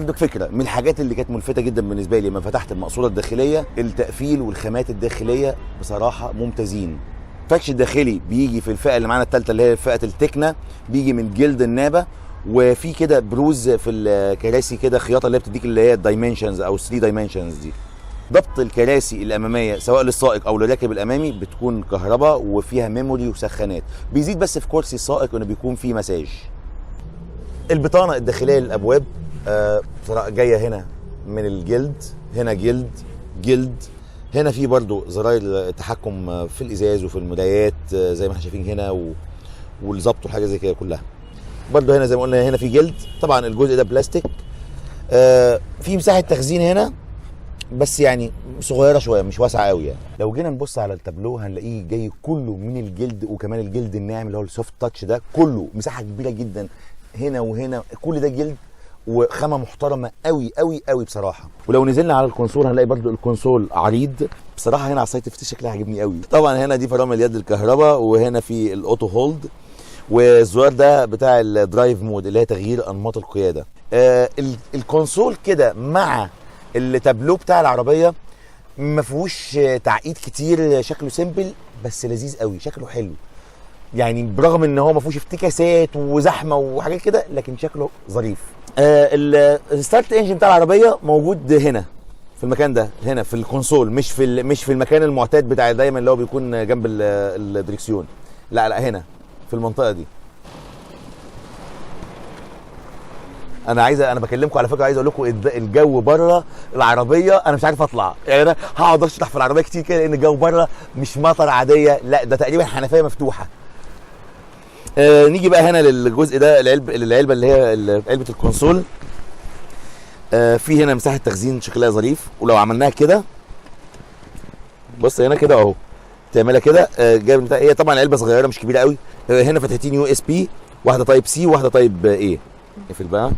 برضك فكره من الحاجات اللي كانت ملفته جدا بالنسبه لي لما فتحت المقصوره الداخليه، التقفيل والخامات الداخليه بصراحه ممتازين. الفرش الداخلي بيجي في الفئه اللي معانا الثالثه اللي هي فئه التكنه، بيجي من جلد النابه، وفي كده بروز في الكراسي كده خياطه اللي هي بتديك اللي هي الدايمنشنز او 3 دايمنشنز دي. ضبط الكراسي الاماميه سواء للسائق او للراكب الامامي بتكون كهرباء وفيها ميموري وسخانات، بيزيد بس في كرسي السائق انه بيكون فيه مساج. البطانه الداخليه للابواب جايه هنا من الجلد، هنا جلد، هنا في برضو زراير التحكم في الازاز وفي المرايات زي ما احنا شايفين هنا والظبط والحاجه زي كده كلها. برضو هنا زي ما قلنا هنا في جلد، طبعا الجزء ده بلاستيك. في مساحه تخزين هنا بس يعني صغيره شويه مش واسعه قوي يعني. لو جينا نبص على التابلو هنلاقيه جاي كله من الجلد، وكمان الجلد الناعم اللي هو السوفت تاتش ده كله مساحه كبيره جدا هنا وهنا، كل ده جلد وخامه محترمه قوي قوي قوي بصراحه. ولو نزلنا على الكونسول هنلاقي برضو الكونسول عريض بصراحه. هنا على السايت افتح شكلها عجبني قوي. طبعا هنا دي فرامل يد الكهرباء، وهنا في الاوتو هولد، والزرار ده بتاع الدرايف مود اللي هي تغيير انماط القياده. الكونسول كده مع التابلو بتاع العربيه ما فيهوش تعقيد كتير، شكله سيمبل بس لذيذ قوي، شكله حلو يعني برغم ان هو ما فيهوش افتكاسات وزحمه وحاجات كده، لكن شكله ظريف. الستارت انجن بتاع العربيه موجود هنا في المكان ده، هنا في الكونسول، مش في المكان المعتاد بتاع دايما اللي هو بيكون جنب الدريكسيون، لا هنا في المنطقه دي. انا بكلمكم على فكره، عايز اقول لكم الجو بره العربيه انا مش عارف اطلع، يعني انا هقعد اشرح في العربيه كتير كده لان الجو بره مش مطر عاديه، لا ده تقريبا حنفيه مفتوحه. نيجي بقى هنا للجزء ده، العلبه اللي هي علبه الكونسول. في هنا مساحه تخزين شكلها ظريف، ولو عملناها كده بص هنا كده اهو تعملها كده جايب. هي طبعا علبه صغيره مش كبيره قوي. هنا فتحتين يو اس بي، واحده تايب سي وواحده تايب ايه. اقفل بقى،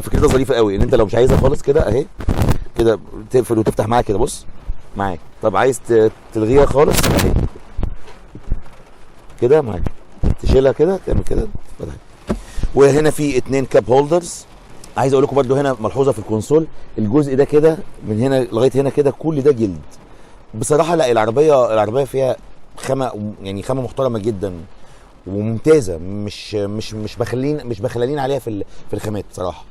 فكرتها ظريفه قوي ان انت لو مش عايزها خالص كده اهي كده تقفل وتفتح معاك كده، بص معاك. طب عايز تلغيها خالص اهي كده معاك، تشيلها كده تعمل كده. وهنا في 2 كاب هولدرز. عايز اقول لكم برده هنا ملحوظه في الكونسول، الجزء ده كده من هنا لغايه هنا كده كل ده جلد بصراحه. لا العربيه فيها خامه، يعني خامه محترمه جدا وممتازه، مش بخلين عليها في الخامات بصراحه.